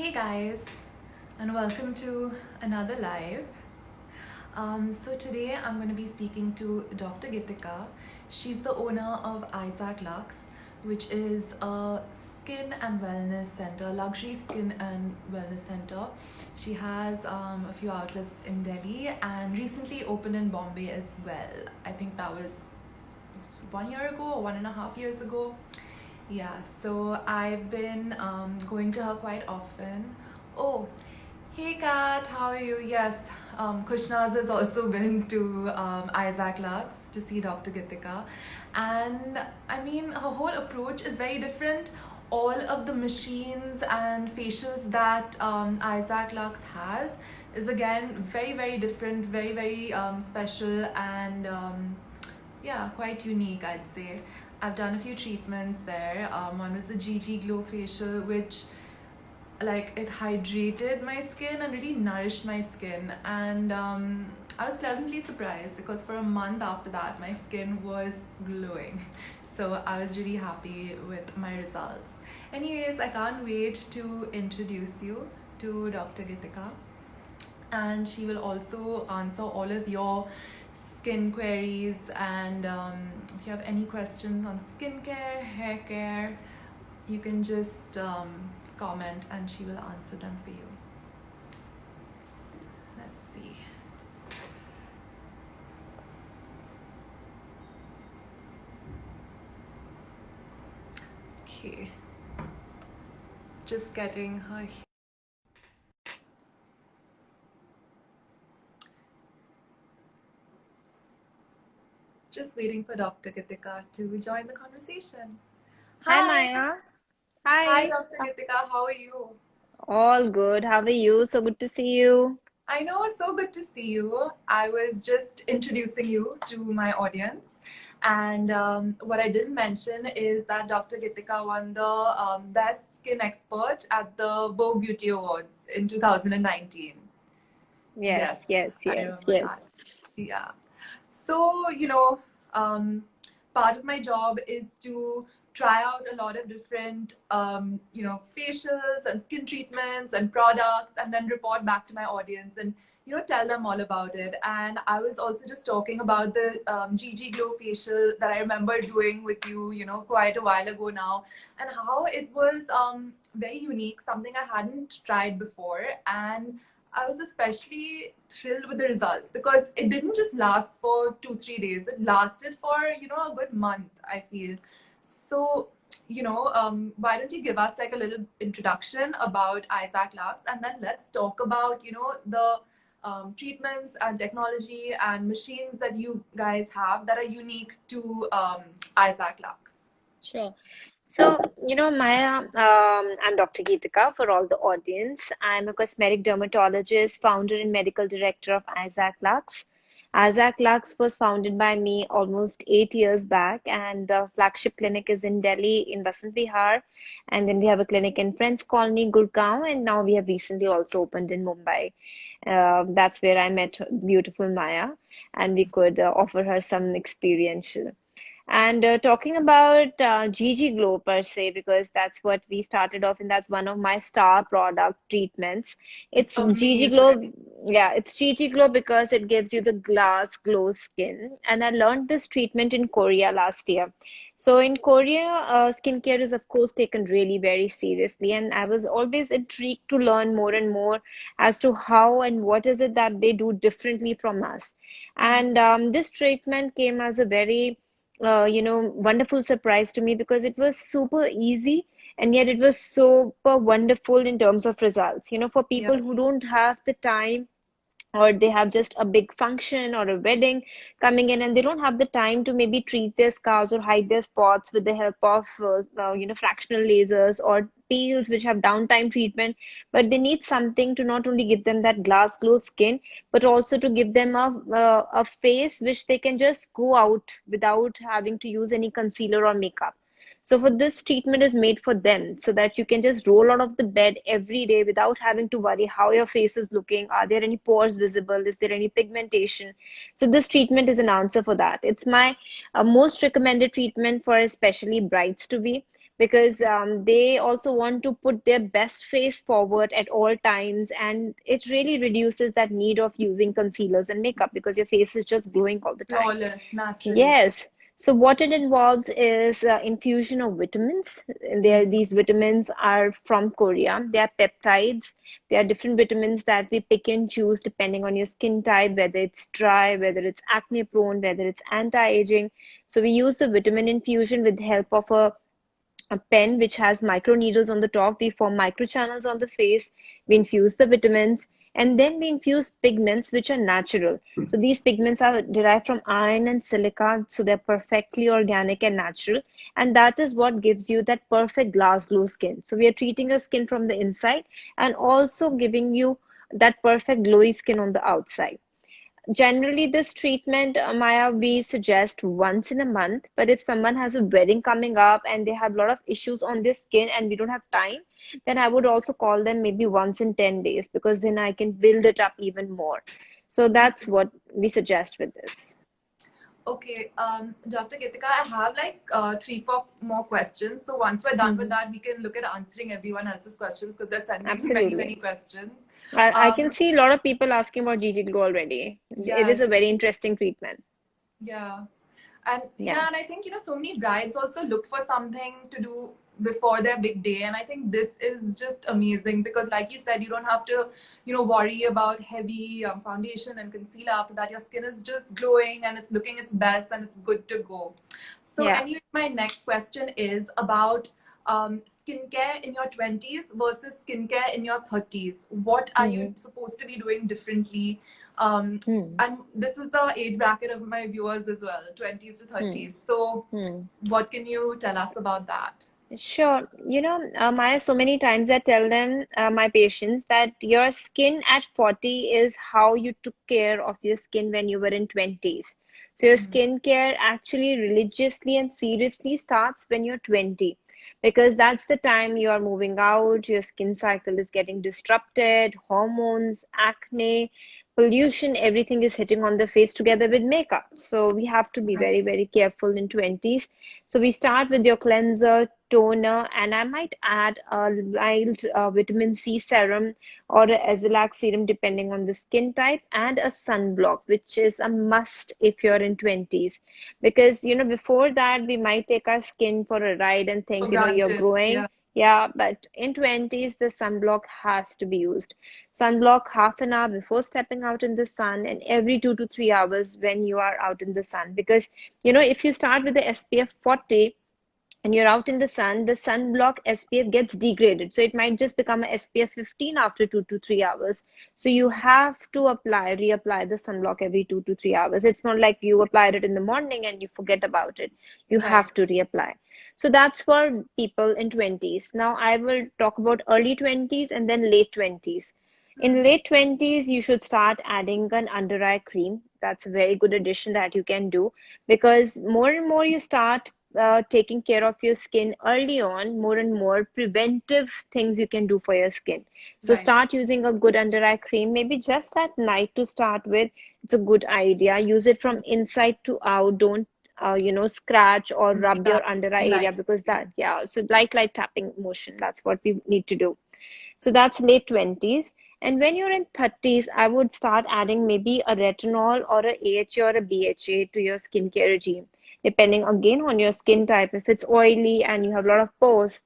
Hey guys, and welcome to another live. So today I'm going to be speaking to Dr. Geetika. She's the owner of Isaac Luxe, which is a skin and wellness center, luxury skin and wellness center. She has a few outlets in Delhi and recently opened in Bombay as well. I think that was 1 year ago or 1.5 years ago. Yeah, so I've been going to her quite often. Oh, hey Kat, how are you? Yes, Kushnaz has also been to Isaac Luxe to see Dr. Geetika. And I mean, her whole approach is very different. All of the machines and facials that Isaac Luxe has is again very, very different, very, very special and yeah, quite unique, I'd say. I've done a few treatments there. One was the GG Glow facial, which like it hydrated my skin and really nourished my skin. And I was pleasantly surprised because for a month after that, my skin was glowing. So I was really happy with my results. Anyways, I can't wait to introduce you to Dr. Geetika, and she will also answer all of your skin queries, and if you have any questions on skincare, hair care, you can just comment and she will answer them for you. Let's see. Okay, just getting her here. Just waiting for Dr. Geetika to join the conversation. Hi, Hi. Maya. Hi, Hi. Dr. Geetika. How are you? All good. How are you? So good to see you. I know, so good to see you. I was just introducing you to my audience. And what I didn't mention is that Dr. Geetika won the Best Skin Expert at the Vogue Beauty Awards in 2019. Yes, Yes, yes, I yes, remember yes. that. Yeah. So, um, part of my job is to try out a lot of different, facials and skin treatments and products, and then report back to my audience and, tell them all about it. And I was also just talking about the GG Glow facial that I remember doing with you, quite a while ago now, and how it was very unique, something I hadn't tried before. And I was especially thrilled with the results because it didn't just last for 2, 3 days. It lasted for, a good month, I feel. So, why don't you give us like a little introduction about Isaac Luxe, and then let's talk about, the treatments and technology and machines that you guys have that are unique to Isaac Luxe. Sure. Maya, I'm Dr. Geetika for all the audience. I'm a cosmetic dermatologist, founder and medical director of Isaac Luxe. Isaac Luxe was founded by me almost 8 years back, and the flagship clinic is in Delhi in Vasant Vihar. And then we have a clinic in Friends Colony, Gurgaon, and now we have recently also opened in Mumbai. That's where I met beautiful Maya, and we could offer her some experiential. And talking about GG Glow per se, because that's what we started off, and that's one of my star product treatments. It's It's GG Glow. amazing. Yeah, it's GG Glow because it gives you the glass glow skin. And I learned this treatment in Korea last year. So in Korea, skincare is of course taken really very seriously, and I was always intrigued to learn more and more as to how and what is it that they do differently from us. And this treatment came as a very wonderful surprise to me because it was super easy and yet it was super wonderful in terms of results. For people Yes. who don't have the time or they have just a big function or a wedding coming in and they don't have the time to maybe treat their scars or hide their spots with the help of fractional lasers or peels which have downtime treatment, but they need something to not only give them that glass glow skin but also to give them a face which they can just go out without having to use any concealer or makeup. So for this treatment is made for them so that you can just roll out of the bed every day without having to worry how your face is looking. Are there any pores visible? Is there any pigmentation? So this treatment is an answer for that. It's my most recommended treatment for especially brides to be because they also want to put their best face forward at all times, and it really reduces that need of using concealers and makeup because your face is just glowing all the time. Flawless, natural. Yes. So what it involves is infusion of vitamins. These vitamins are from Korea. They are peptides. They are different vitamins that we pick and choose depending on your skin type, whether it's dry, whether it's acne prone, whether it's anti-aging. So we use the vitamin infusion with the help of a pen which has micro needles on the top. We form microchannels on the face. We infuse the vitamins, and then we infuse pigments which are natural. So these pigments are derived from iron and silica, so they're perfectly organic and natural. And that is what gives you that perfect glass glow skin. So we are treating your skin from the inside and also giving you that perfect glowy skin on the outside. Generally, this treatment, Maya, we suggest once in a month. But if someone has a wedding coming up and they have a lot of issues on their skin and we don't have time, then I would also call them maybe once in 10 days because then I can build it up even more. So that's what we suggest with this. Okay, Dr. Geetika, I have like three, four more questions. So once we're done with Hmm. that, we can look at answering everyone else's questions because they're sending many, many Absolutely. questions. I can Um, see a lot of people asking about GG Glow already. It is yes, a very interesting treatment. yeah. And Yeah. yeah, and I think, so many brides also look for something to do before their big day. And I think this is just amazing because, like you said, you don't have to, worry about heavy foundation and concealer. After that, your skin is just glowing and it's looking its best and it's good to go. So, Yeah. anyway, my next question is about skincare in your 20s versus skincare in your 30s. What are you Hmm. supposed to be doing differently? Um, Hmm. and this is the age bracket of my viewers as well, 20s to Hmm. 30s. So, Hmm. what can you tell us about that? Sure. Maya, so many times I tell them, my patients, that your skin at 40 is how you took care of your skin when you were in 20s. So your skincare actually religiously and seriously starts when you're 20, because that's the time you are moving out, your skin cycle is getting disrupted, hormones, acne, pollution, everything is hitting on the face together with makeup. So we have to be very, Exactly. very careful in 20s. So we start with your cleanser, toner, and I might add a mild vitamin C serum or a Azelaic serum depending on the skin type, and a sunblock, which is a must if you're in 20s. Because, before that, we might take our skin for a ride and For think, you're granted. growing. Yeah. Yeah, but in 20s, the sunblock has to be used. Sunblock half an hour before stepping out in the sun, and every 2 to 3 hours when you are out in the sun. Because, if you start with the SPF 40, and you're out in the sun, the sunblock SPF gets degraded. So it might just become a SPF 15 after 2 to 3 hours. So you have to reapply the sunblock every 2 to 3 hours. It's not like you applied it in the morning and you forget about it. You Right. have to reapply. So that's for people in 20s. Now I will talk about early 20s and then late 20s. In late 20s, you should start adding an under eye cream. That's a very good addition that you can do, because more and more you start taking care of your skin early on, more and more preventive things you can do for your skin. So Right. start using a good under eye cream, maybe just at night to start with. It's a good idea. Use it from inside to out. Don't scratch or rub your under eye Exactly. area, Like, because that, yeah, so light tapping motion, that's what we need to do. So that's late 20s. And when you're in 30s, I would start adding maybe a retinol or a AHA or a BHA to your skincare regime, depending again on your skin type. If it's oily and you have a lot of pores,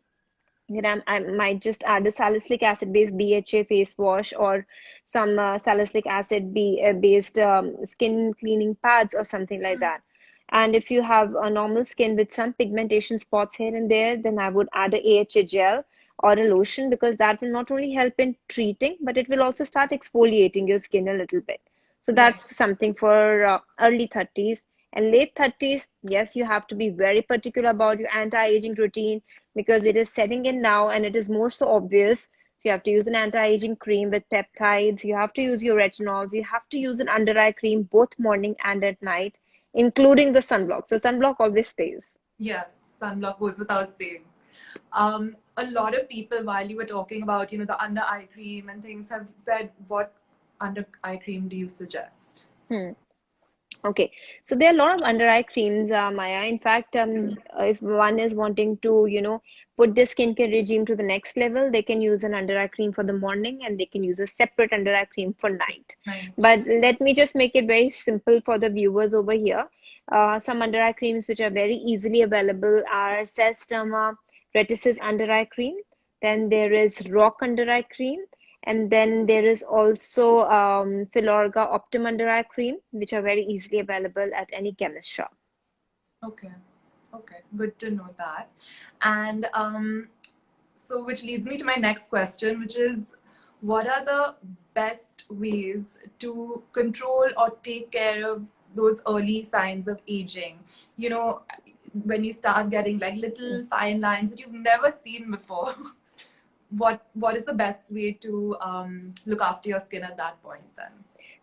then I might just add a salicylic acid based BHA face wash, or some salicylic acid based skin cleaning pads or something like that. And if you have a normal skin with some pigmentation spots here and there, then I would add a AHA gel or a lotion, because that will not only help in treating, but it will also start exfoliating your skin a little bit. So right. that's something for early 30s. And late 30s, yes, you have to be very particular about your anti-aging routine, because it is setting in now and it is more so obvious. So you have to use an anti-aging cream with peptides. You have to use your retinols. You have to use an under eye cream both morning and at night, including the sunblock. So sunblock always stays. Yes, sunblock goes without saying. A lot of people, while you were talking about, the under eye cream and things, have said, what under eye cream do you suggest? Hmm. Okay, so there are a lot of under eye creams, Maya. In fact, if one is wanting to, put their skincare regime to the next level, they can use an under eye cream for the morning and they can use a separate under eye cream for night. Right. But let me just make it very simple for the viewers over here. Some under eye creams which are very easily available are Sethna Reticus under eye cream. Then there is Rock under eye cream. And then there is also Filorga Optim under eye cream, which are very easily available at any chemist shop. Okay. Okay. Good to know that. And so, which leads me to my next question, which is, what are the best ways to control or take care of those early signs of aging? You know, when you start getting like little fine lines that you've never seen before. What is the best way to look after your skin at that point then?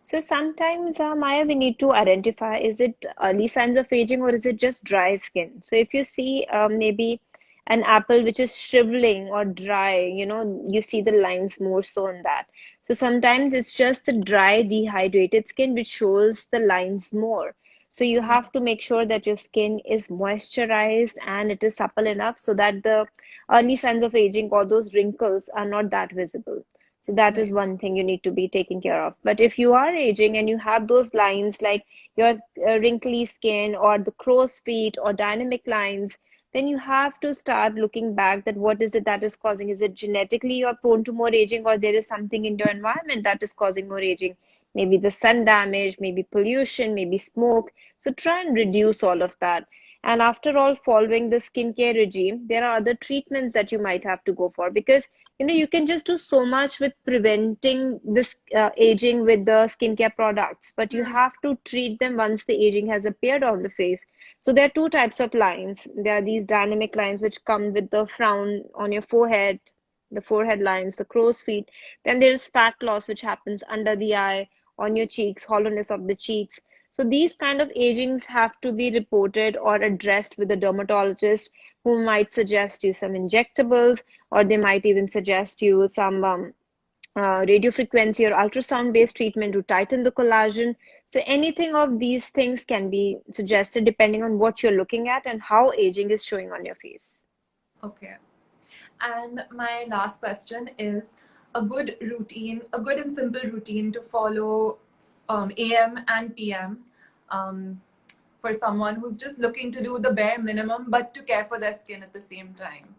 So sometimes, Maya, we need to identify, is it early signs of aging or is it just dry skin? So if you see maybe an apple which is shriveling or dry, you see the lines more so in that. So sometimes it's just the dry, dehydrated skin which shows the lines more. So you Okay. have to make sure that your skin is moisturized and it is supple enough so that the early signs of aging or those wrinkles are not that visible. So that is Right. one thing you need to be taking care of. But if you are aging and you have those lines like your wrinkly skin or the crow's feet or dynamic lines, then you have to start looking back that what is it that is causing? Is it genetically you're prone to more aging or there is something in your environment that is causing more aging? Maybe the sun damage, maybe pollution, maybe smoke. So try and reduce all of that. And after all, following the skincare regime, there are other treatments that you might have to go for because you can just do so much with preventing this aging with the skincare products, but you Hmm. have to treat them once the aging has appeared on the face. So there are two types of lines. There are these dynamic lines which come with the frown on your forehead, the forehead lines, the crow's feet. Then there is fat loss which happens under the eye, on your cheeks, hollowness of the cheeks. So these kind of agings have to be reported or addressed with a dermatologist who might suggest you some injectables or they might even suggest you some radio frequency or ultrasound based treatment to tighten the collagen. So anything of these things can be suggested depending on what you're looking at and how aging is showing on your face. Okay. And my last question is a good routine, a good and simple routine to follow AM and PM um, for someone who's just looking to do the bare minimum but to care for their skin at the same time.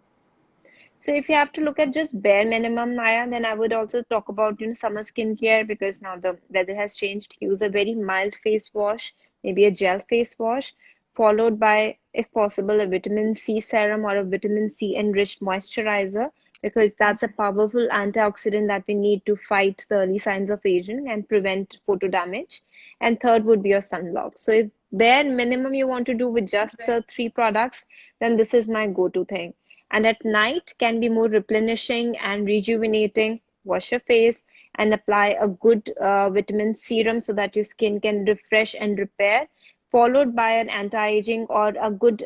So if you have to look at just bare minimum, Maya, then I would also talk about summer skincare because now the weather has changed. Use a very mild face wash, maybe a gel face wash, followed by, if possible, a vitamin C serum or a vitamin C enriched moisturizer because that's a powerful antioxidant that we need to fight the early signs of aging and prevent photo damage. And third would be your sunblock. So if bare minimum you want to do with just Right. the three products, then this is my go-to thing. And at night can be more replenishing and rejuvenating. Wash your face and apply a good vitamin serum so that your skin can refresh and repair, followed by an anti-aging or a good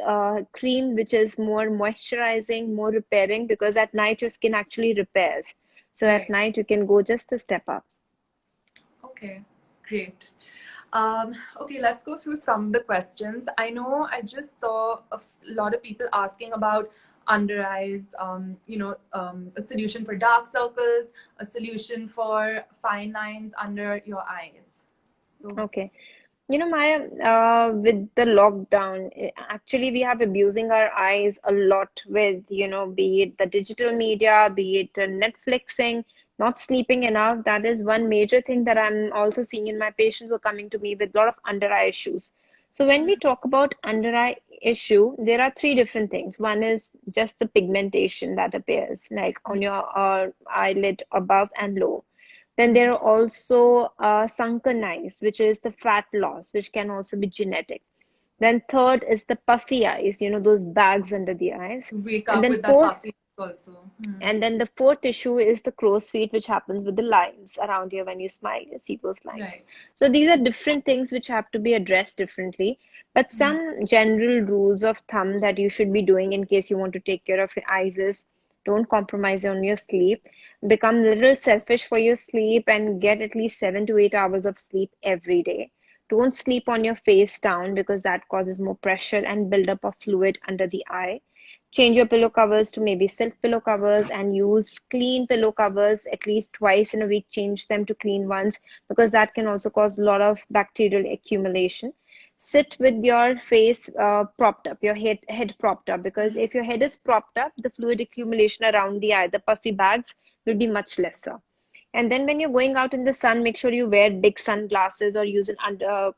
cream which is more moisturizing, more repairing, because at night your skin actually repairs. So at Right. night you can go just a step up. Okay, great. Okay, let's go through some of the questions. I know I just saw a lot of people asking about under eyes, a solution for dark circles, a solution for fine lines under your eyes. So, Okay. Maya, with the lockdown, actually, we have abusing our eyes a lot with, be it the digital media, be it Netflixing, not sleeping enough. That is one major thing that I'm also seeing in my patients who are coming to me with a lot of under eye issues. So when we talk about under eye issue, there are three different things. One is just the pigmentation that appears, like on your eyelid above and low. Then there are also sunken eyes, which is the fat loss, which can also be genetic. Then third is the puffy eyes, those bags under the eyes. wake And up then with that fourth, puffy also. and then the fourth issue is the crow's feet, which happens with the lines around here when you smile, you see those lines. Right. So these are different things which have to be addressed differently. But some general rules of thumb that you should be doing in case you want to take care of your eyes is don't compromise on your sleep. Become a little selfish for your sleep and get at least 7 to 8 hours of sleep every day. Don't sleep on your face down because that causes more pressure and buildup of fluid under the eye. Change your pillow covers to maybe silk pillow covers and use clean pillow covers at least twice in a week. Change them to clean ones because that can also cause a lot of bacterial accumulation. Sit with your face propped up, your head propped up, because if your head is propped up, the fluid accumulation around the eye, the puffy bags, will be much lesser. And then when you're going out in the sun, make sure you wear big sunglasses or use a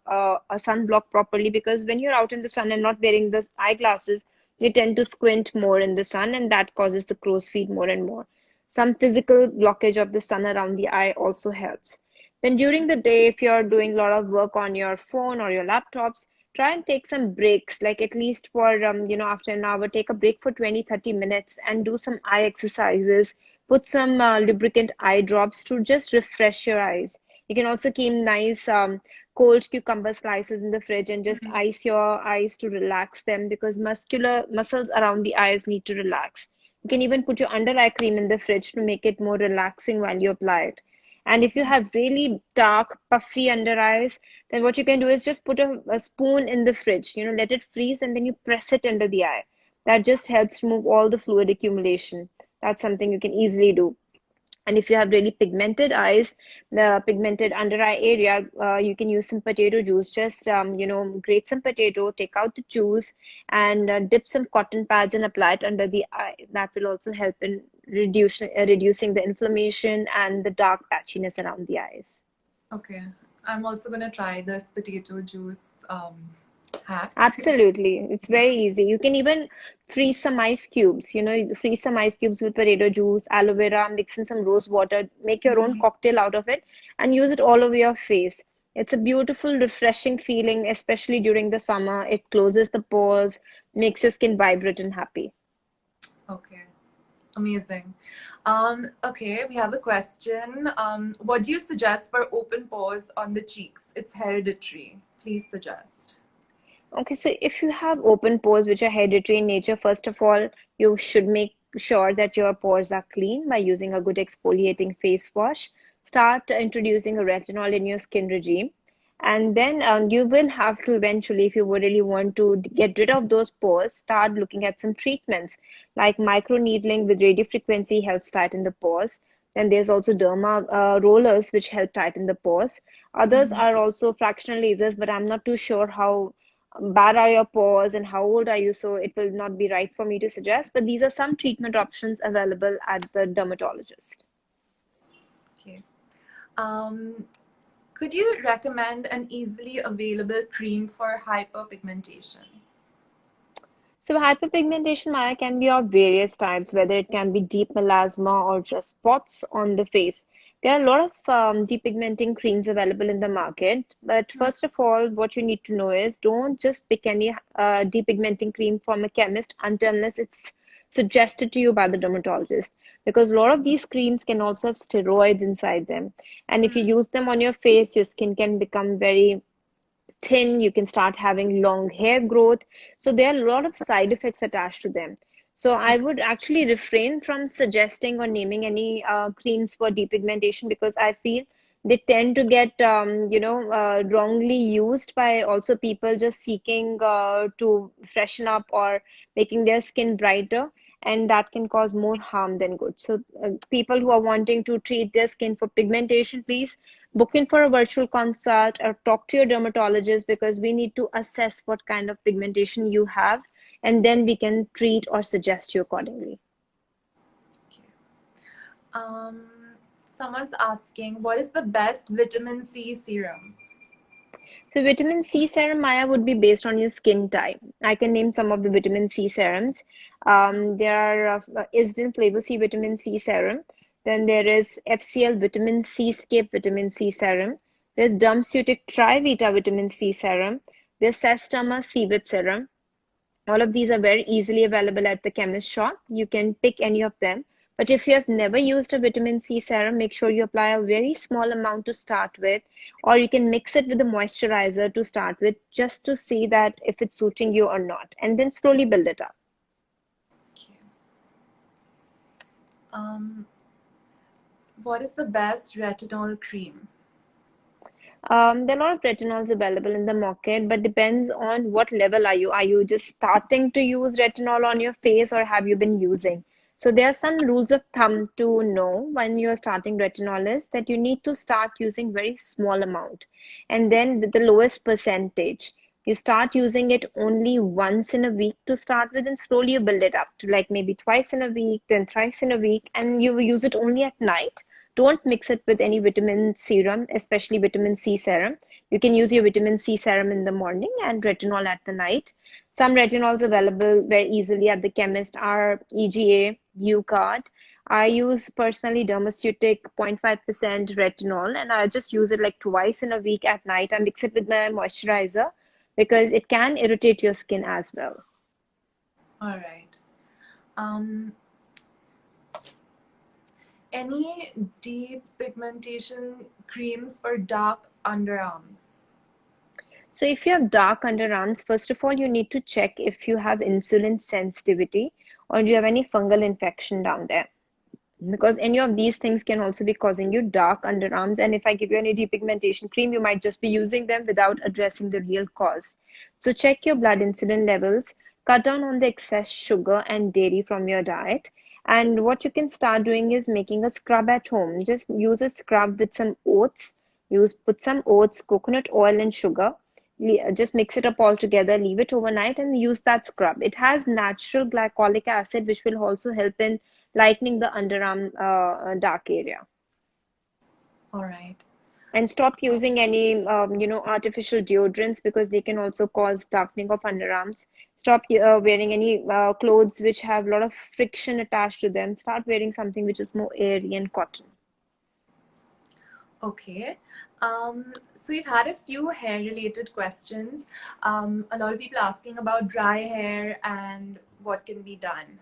sunblock properly, because when you're out in the sun and not wearing the eyeglasses, you tend to squint more in the sun, and that causes the crow's feet more and more. Some physical blockage of the sun around the eye also helps. Then during the day, if you're doing a lot of work on your phone or your laptops, try and take some breaks, like at least for, after an hour, take a break for 20-30 minutes and do some eye exercises. Put some lubricant eye drops to just refresh your eyes. You can also keep nice cold cucumber slices in the fridge and just ice your eyes to relax them, because muscular muscles around the eyes need to relax. You can even put your under eye cream in the fridge to make it more relaxing while you apply it. And if you have really dark, puffy under eyes, then what you can do is just put a spoon in the fridge, let it freeze, and then you press it under the eye. That just helps remove all the fluid accumulation. That's something you can easily do. And if you have really pigmented eyes, the pigmented under eye area, you can use some potato juice. Just, grate some potato, take out the juice, and dip some cotton pads and apply it under the eye. That will also help in reducing the inflammation and the dark patchiness around the eyes. Okay. I'm also gonna try this potato juice hack. Absolutely. It's very easy. You can even freeze some ice cubes. You freeze some ice cubes with potato juice, aloe vera, mix in some rose water, make your own cocktail out of it, and use it all over your face. It's a beautiful, refreshing feeling, especially during the summer. It closes the pores, makes your skin vibrant and happy. Okay. Amazing. Okay, we have a question. What do you suggest for open pores on the cheeks? It's hereditary. Please suggest. Okay, so if you have open pores which are hereditary in nature, first of all, you should make sure that your pores are clean by using a good exfoliating face wash. Start introducing a retinol in your skin regime. And then you will have to eventually, if you would really want to get rid of those pores, start looking at some treatments like microneedling with radiofrequency helps tighten the pores. Then there's also derma rollers which help tighten the pores. Others are also fractional lasers, but I'm not too sure how bad are your pores and how old are you, so it will not be right for me to suggest, but these are some treatment options available at the dermatologist. Okay. Um, could you recommend an easily available cream for hyperpigmentation? So hyperpigmentation, Maya, can be of various types, whether it can be deep melasma or just spots on the face. There are a lot of depigmenting creams available in the market, but first of all, what you need to know is don't just pick any depigmenting cream from a chemist unless it's suggested to you by the dermatologist, because a lot of these creams can also have steroids inside them. And if you use them on your face, your skin can become very thin, you can start having long hair growth. So there are a lot of side effects attached to them. So I Okay. would actually refrain from suggesting or naming any creams for depigmentation, because I feel they tend to get wrongly used by also people just seeking to freshen up or making their skin brighter, and that can cause more harm than good. So people who are wanting to treat their skin for pigmentation, please book in for a virtual consult or talk to your dermatologist, because we need to assess what kind of pigmentation you have, and then we can treat or suggest you accordingly. Okay. Um, someone's asking, what is the best vitamin C serum? So vitamin C serum, Maya, would be based on your skin type. I can name some of the vitamin C serums. There are Isdin Flavor C vitamin C serum. Then there is FCL vitamin C Scape vitamin C serum. There's Dermceutic Trivita vitamin C serum. There's Sestama C-Vit serum. All of these are very easily available at the chemist shop. You can pick any of them. But if you have never used a vitamin C serum, make sure you apply a very small amount to start with, or you can mix it with a moisturizer to start with, just to see that if it's suiting you or not, and then slowly build it up. Okay. Um, what is the best retinol cream? There are a lot of retinols available in the market, but depends on what level are you. Are you just starting to use retinol on your face or have you been using? So there are some rules of thumb to know when you're starting retinol is that you need to start using very small amount and then with the lowest percentage. You start using it only once in a week to start with, and slowly you build it up to like maybe twice in a week, then thrice in a week, and you use it only at night. Don't mix it with any vitamin serum, especially vitamin C serum. You can use your vitamin C serum in the morning and retinol at the night. Some retinols available very easily at the chemist are EGA, UCard. I use personally Dermaceutic 0.5% retinol, and I just use it like twice in a week at night. I mix it with my moisturizer because it can irritate your skin as well. All right. Um, any deep pigmentation creams for dark underarms? So if you have dark underarms, first of all, you need to check if you have insulin sensitivity or do you have any fungal infection down there. Because any of these things can also be causing you dark underarms. And if I give you any depigmentation cream, you might just be using them without addressing the real cause. So check your blood insulin levels, cut down on the excess sugar and dairy from your diet. And what you can start doing is making a scrub at home. Just use a scrub with some oats. Put some oats, coconut oil, and sugar. Just mix it up all together, leave it overnight, and use that scrub. It has natural glycolic acid, which will also help in lightening the underarm dark area. All right. And stop using any artificial deodorants because they can also cause darkening of underarms. Stop wearing any clothes which have a lot of friction attached to them. Start wearing something which is more airy and cotton. Okay. So we've had a few hair-related questions. A lot of people asking about dry hair and what can be done.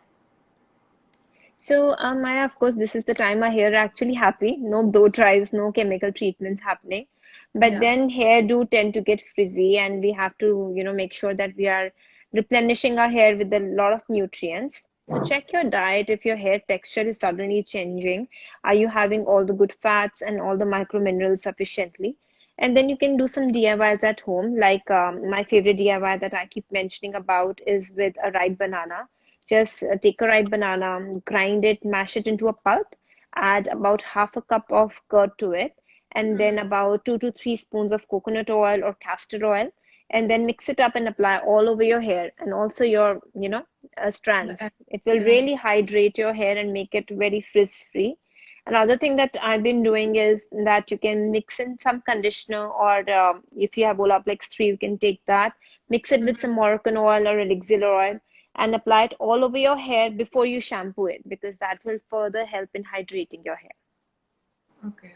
So, Maya, of course, this is the time our hair are actually happy. No blow dries, no chemical treatments happening. But Yes. then hair do tend to get frizzy, and we have to, make sure that we are replenishing our hair with a lot of nutrients. So check your diet if your hair texture is suddenly changing. Are you having all the good fats and all the micro minerals sufficiently? And then you can do some DIYs at home. Like my favorite DIY that I keep mentioning about is with a ripe banana. Just take a ripe banana, grind it, mash it into a pulp, add about half a cup of curd to it, and then about 2 to 3 spoons of coconut oil or castor oil, and then mix it up and apply all over your hair and also your, strands. It will Yeah. really hydrate your hair and make it very frizz-free. Another thing that I've been doing is that you can mix in some conditioner, or if you have Olaplex 3, you can take that, mix it with some Moroccan oil or elixir oil, and apply it all over your hair before you shampoo it because that will further help in hydrating your hair. Okay.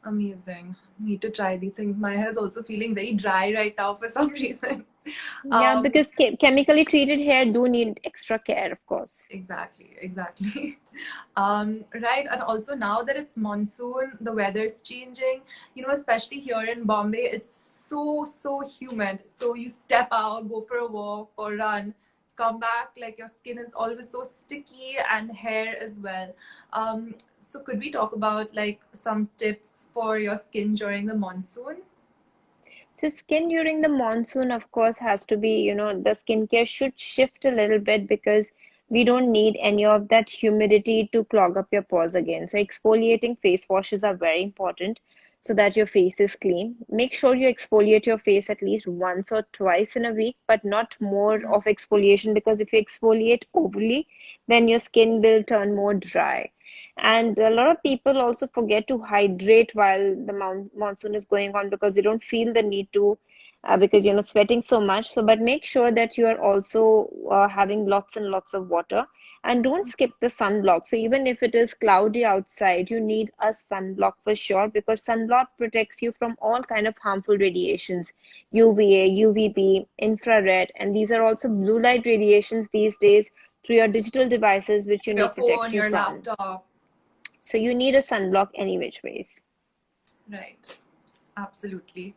Amazing. Need to try these things. My hair is also feeling very dry right now for some reason. Yeah, Um, because chemically treated hair do need extra care, of course. exactly. Right. And also now that it's monsoon, the weather's changing, especially here in Bombay, it's so humid. So you step out, go for a walk or run, come back, like your skin is always so sticky and hair as well. So could we talk about like some tips for your skin during the monsoon? So skin during the monsoon, of course, has to be, the skincare should shift a little bit because we don't need any of that humidity to clog up your pores again. So exfoliating face washes are very important so that your face is clean. Make sure you exfoliate your face at least once or twice in a week, but not more of exfoliation because if you exfoliate overly, then your skin will turn more dry. And a lot of people also forget to hydrate while the monsoon is going on because they don't feel the need to, because sweating so much. So, but make sure that you are also having lots and lots of water, and don't skip the sunblock. So even if it is cloudy outside, you need a sunblock for sure because sunblock protects you from all kind of harmful radiations, UVA, UVB, infrared, and these are also blue light radiations these days through your digital devices, which you Your need phone, protection your from. laptop. So you need a sunblock any which ways. Right. Absolutely.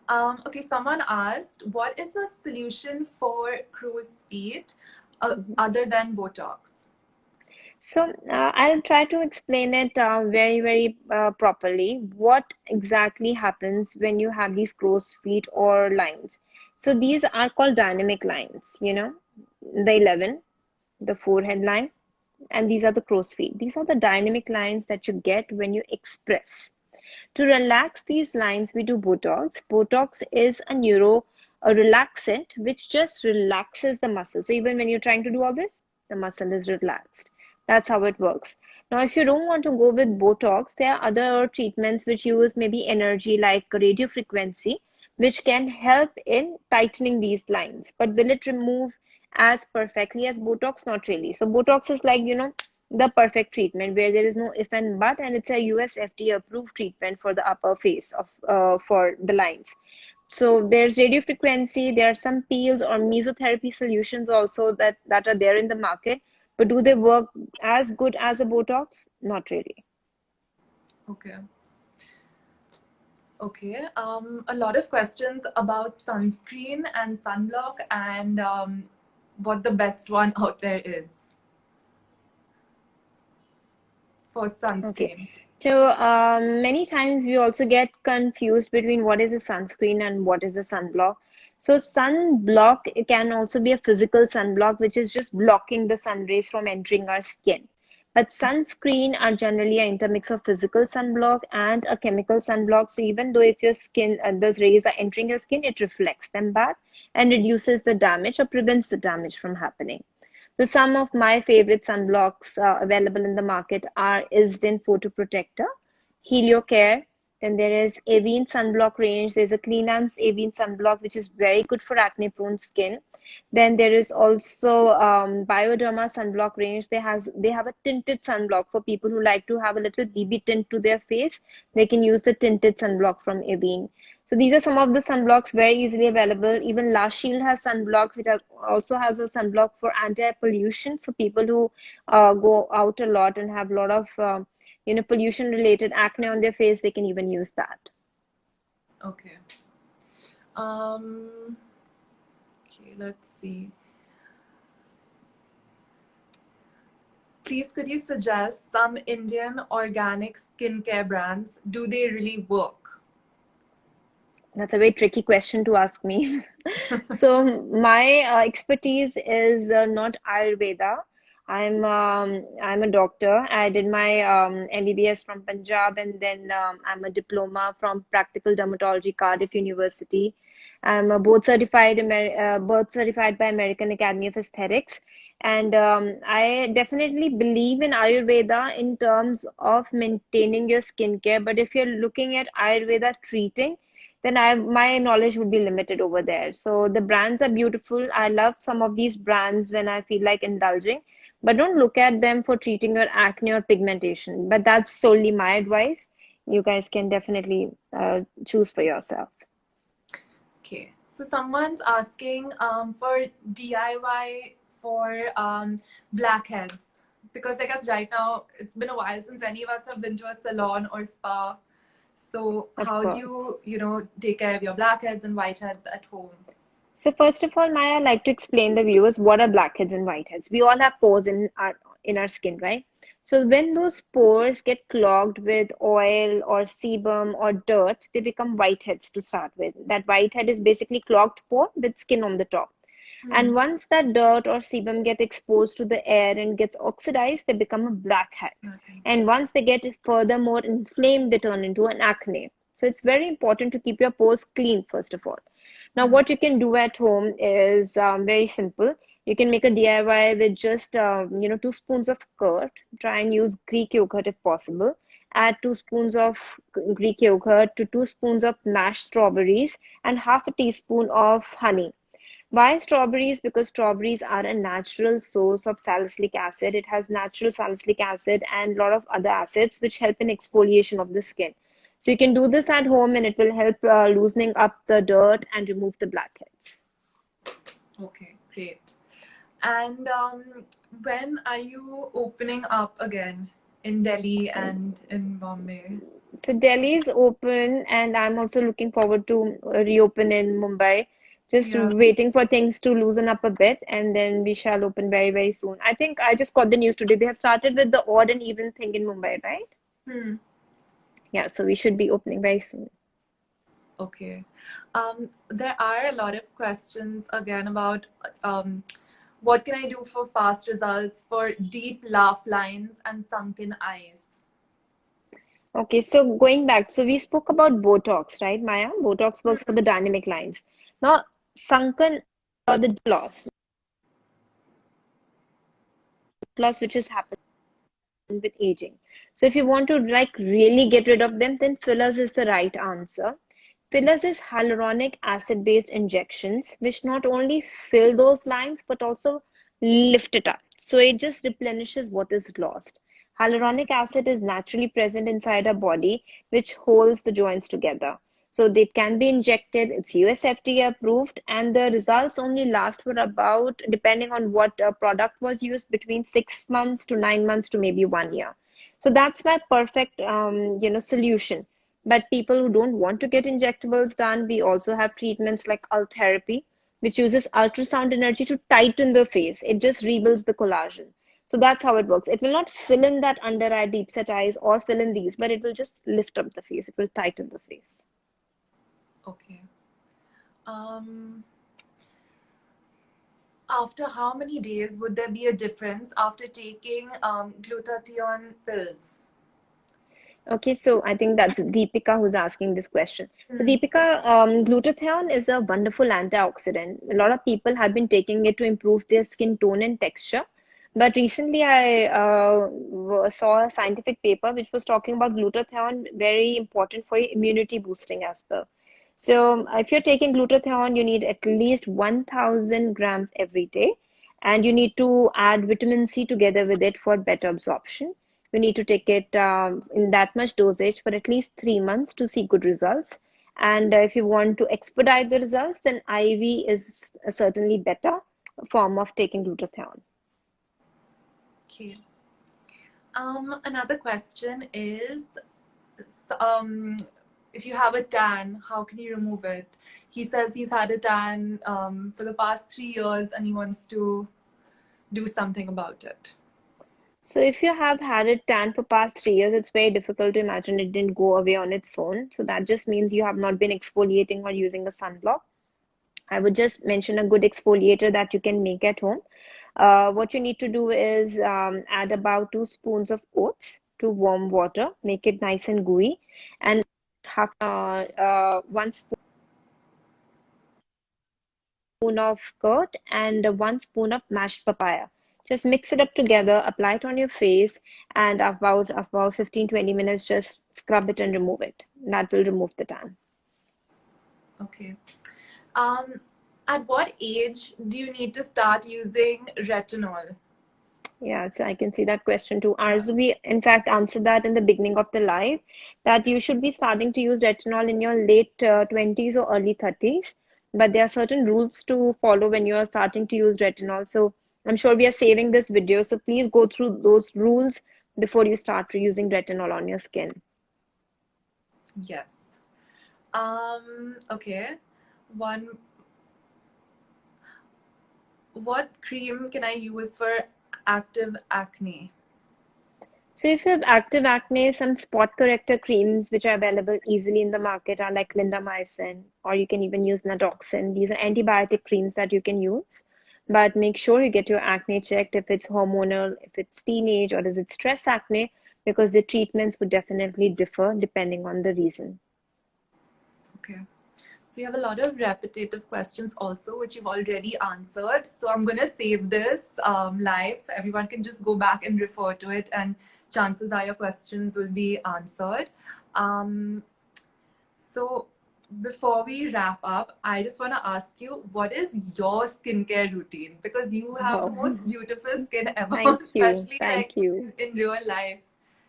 Okay, someone asked, what is a solution for crow's feet Mhm. other than Botox? So I'll try to explain it very properly. What exactly happens when you have these crow's feet or lines? So these are called dynamic lines, the 11, the forehead line, and these are the crow's feet. These are the dynamic lines that you get when you express. To relax these lines, we do Botox. Botox is a relaxant which just relaxes the muscle. So even when you're trying to do all this, the muscle is relaxed. That's how it works. Now, if you don't want to go with Botox, there are other treatments which use maybe energy like radio frequency, which can help in tightening these lines. But will it remove as perfectly as Botox? Not really. So Botox is like, the perfect treatment where there is no if and but, and it's a US FDA approved treatment for the upper face of for the lines. So there's radio frequency, there are some peels or mesotherapy solutions also that are there in the market, but do they work as good as a Botox? Not really. Okay. Okay. A lot of questions about sunscreen and sunblock and what the best one out there is for Okay. sunscreen. So many times we also get confused between what is a sunscreen and what is a sunblock. So sunblock can also be a physical sunblock, which is just blocking the sun rays from entering our skin. But sunscreen are generally an intermix of physical sunblock and a chemical sunblock. So even though if your skin, those rays are entering your skin, it reflects them back and reduces the damage or prevents the damage from happening. So some of my favorite sunblocks available in the market are Isdin Photo Protector, Helio Care. Then there is Avene sunblock range. There's a Cleanance Avene sunblock, which is very good for acne-prone skin. Then there is also Bioderma sunblock range. They have a tinted sunblock for people who like to have a little BB tint to their face. They can use the tinted sunblock from Avene. So these are some of the sunblocks very easily available. Even La Shield has sunblocks. Also has a sunblock for anti-pollution. So people who go out a lot and have a lot of pollution-related acne on their face, they can even use that. Okay. Okay, let's see. Please, could you suggest some Indian organic skincare brands? Do they really work? That's a very tricky question to ask me. So my expertise is not Ayurveda. I'm a doctor. I did my MBBS from Punjab, and then I'm a diploma from Practical Dermatology, Cardiff University. I'm board certified by American Academy of Aesthetics, and I definitely believe in Ayurveda in terms of maintaining your skincare. But if you're looking at Ayurveda treating, then my knowledge would be limited over there. So the brands are beautiful. I love some of these brands when I feel like indulging, but don't look at them for treating your acne or pigmentation. But that's solely my advice. You guys can definitely choose for yourself. Okay, so someone's asking for DIY for blackheads, because I guess right now it's been a while since any of us have been to a salon or spa. So Of how do course. you take care of your blackheads and whiteheads at home? So first of all, Maya, I'd like to explain the viewers what are blackheads and whiteheads. We all have pores in our skin, right? So when those pores get clogged with oil or sebum or dirt, they become whiteheads to start with. That whitehead is basically clogged pore with skin on the top. And Hmm. once that dirt or sebum get exposed to the air and gets oxidized, they become a blackhead. Okay. And once they get furthermore inflamed, they turn into an acne. So it's very important to keep your pores clean, first of all. Now, Hmm. what you can do at home is very simple. You can make a DIY with just 2 spoons of curd. Try and use Greek yogurt if possible. Add 2 spoons of Greek yogurt to 2 spoons of mashed strawberries and half a teaspoon of honey. Why strawberries? Because strawberries are a natural source of salicylic acid. It has natural salicylic acid and a lot of other acids which help in exfoliation of the skin. So you can do this at home and it will help loosening up the dirt and remove the blackheads. Okay, great. And when are you opening up again in Delhi and in Bombay? So Delhi is open and I'm also looking forward to reopen in Mumbai. Just Yeah. waiting for things to loosen up a bit, and then we shall open very, very soon. I think I just got the news today. They have started with the odd and even thing in Mumbai, right? Hmm. Yeah, so we should be opening very soon. Okay. There are a lot of questions again about what can I do for fast results for deep laugh lines and sunken eyes? Okay, so going back, so we spoke about Botox, right, Maya? Botox works for Hmm. the dynamic lines. Now, sunken or the loss which is happening with aging. So if you want to like really get rid of them, then fillers is the right answer. Fillers is hyaluronic acid based injections, which not only fill those lines but also lift it up. So it just replenishes what is lost. Hyaluronic acid is naturally present inside our body, which holds the joints together. So they can be injected, it's US FDA approved, and the results only last for about, depending on what product was used, between 6 months to 9 months to maybe 1 year. So that's my perfect, solution. But people who don't want to get injectables done, we also have treatments like alt therapy, which uses ultrasound energy to tighten the face. It just rebuilds the collagen. So that's how it works. It will not fill in that under eye, deep set eyes, or fill in these, but it will just lift up the face. It will tighten the face. Okay. Um, After how many days would there be a difference after taking glutathione pills? Okay, so I think that's Deepika who's asking this question. So Hmm. Deepika, glutathione is a wonderful antioxidant. A lot of people have been taking it to improve their skin tone and texture. But recently I saw a scientific paper which was talking about glutathione, very important for your immunity boosting as well. So if you're taking glutathione, you need at least 1,000 grams every day, and you need to add vitamin C together with it for better absorption. You need to take it in that much dosage for at least 3 months to see good results. And if you want to expedite the results, then IV is a certainly better form of taking glutathione. Okay. Another question is, um, if you have a tan, how can you remove it? He says he's had a tan for the past 3 years and he wants to do something about it. So if you have had it tan for past 3 years, it's very difficult to imagine it didn't go away on its own. So that just means you have not been exfoliating or using a sunblock. I would just mention a good exfoliator that you can make at home. What you need to do is add about 2 spoons of oats to warm water, make it nice and gooey, and half 1 spoon of curd and 1 spoon of mashed papaya. Just mix it up together, apply it on your face, and about 15-20 minutes, just scrub it and remove it. That will remove the tan. Okay. Um, at what age do you need to start using retinol? Yeah, so I can see that question too. Arzu, we in fact answered that in the beginning of the live, that you should be starting to use retinol in your late 20s or early 30s. But there are certain rules to follow when you are starting to use retinol. So I'm sure we are saving this video. So please go through those rules before you start using retinol on your skin. Yes. Okay. One, what cream can I use for active acne? So if you have active acne, some spot corrector creams which are available easily in the market are like clindamycin, or you can even use nadoxin. These are antibiotic creams that you can use. But make sure you get your acne checked if it's hormonal, if it's teenage, or is it stress acne, because the treatments would definitely differ depending on the reason. Okay. So you have a lot of repetitive questions also, which you've already answered. So I'm going to save this live so everyone can just go back and refer to it, and chances are your questions will be answered. Um, so before we wrap up, I just want to ask you, what is your skincare routine? Because you have the Oh, most beautiful skin ever, thank you. especially Thank like you. in real life.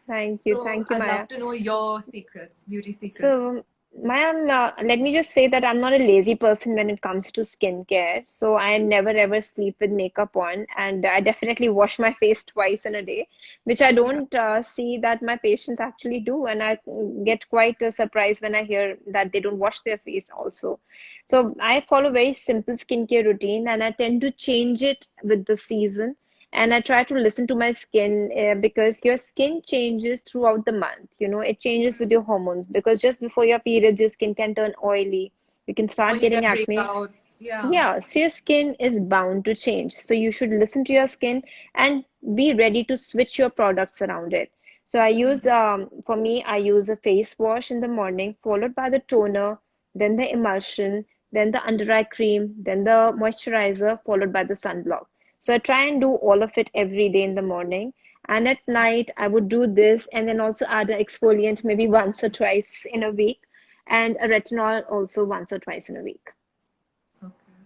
Thank you. So Thank you, I'd Maya. love to know your secrets, beauty secrets. So Ma'am, let me just say that I'm not a lazy person when it comes to skincare. So I never ever sleep with makeup on, and I definitely wash my face twice in a day, which I Yeah. don't see that my patients actually do. And I get quite surprised when I hear that they don't wash their face also. So I follow very simple skincare routine, and I tend to change it with the season. And I try to listen to my skin because your skin changes throughout the month. You know, it changes with your hormones because just before your periods, your skin can turn oily. You can Or start you getting get acne. breakouts. Yeah. Yeah, so your skin is bound to change. So you should listen to your skin and be ready to switch your products around it. So for me, I use a face wash in the morning, followed by the toner, then the emulsion, then the under eye cream, then the moisturizer, followed by the sunblock. So I try and do all of it every day in the morning. And at night, I would do this and then also add an exfoliant maybe once or twice in a week, and a retinol also once or twice in a week. Okay.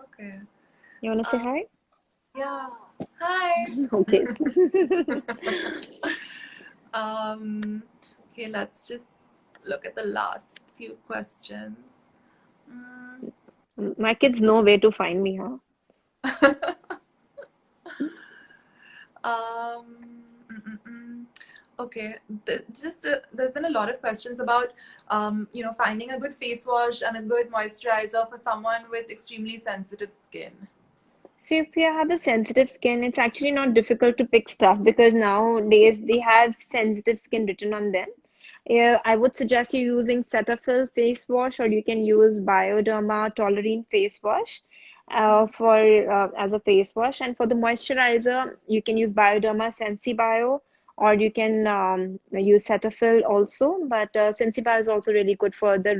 Okay. You want to say Uh, hi? yeah. Hi. Okay. Um, okay, let's just look at the last few questions. Mm. My kids know where to find me, huh? Um, mm, mm, mm. Okay, there's been a lot of questions about finding a good face wash and a good moisturizer for someone with extremely sensitive skin. So if you have a sensitive skin, it's actually not difficult to pick stuff because nowadays they have sensitive skin written on them. Yeah, I would suggest you using Cetaphil face wash, or you can use Bioderma Tolerine face wash for as a face wash. And for the moisturizer, you can use Bioderma Sensibio, or you can use Cetaphil also. But Sensibio is also really good for the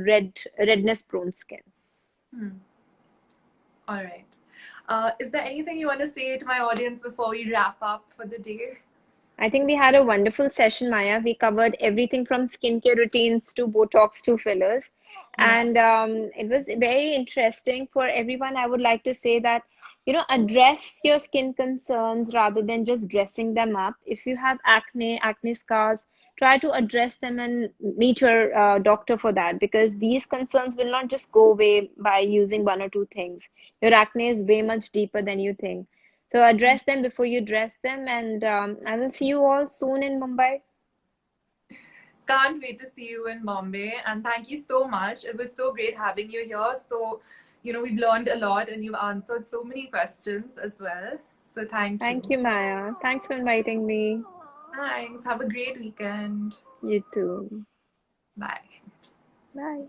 redness prone skin. Hmm. All right. Is there anything you want to say to my audience before we wrap up for the day? I think we had a wonderful session, Maya. We covered everything from skincare routines to Botox to fillers. Yeah. And it was very interesting for everyone. I would like to say that, address your skin concerns rather than just dressing them up. If you have acne scars, try to address them and meet your doctor for that because these concerns will not just go away by using one or two things. Your acne is way much deeper than you think. So address them before you dress them, and I will see you all soon in Mumbai. Can't wait to see you in Bombay. And thank you so much. It was so great having you here. So, we've learned a lot and you've answered so many questions as well. So, thank Thank you. you, Maya. Thanks for inviting me. Thanks. Have a great weekend. You too. Bye. Bye.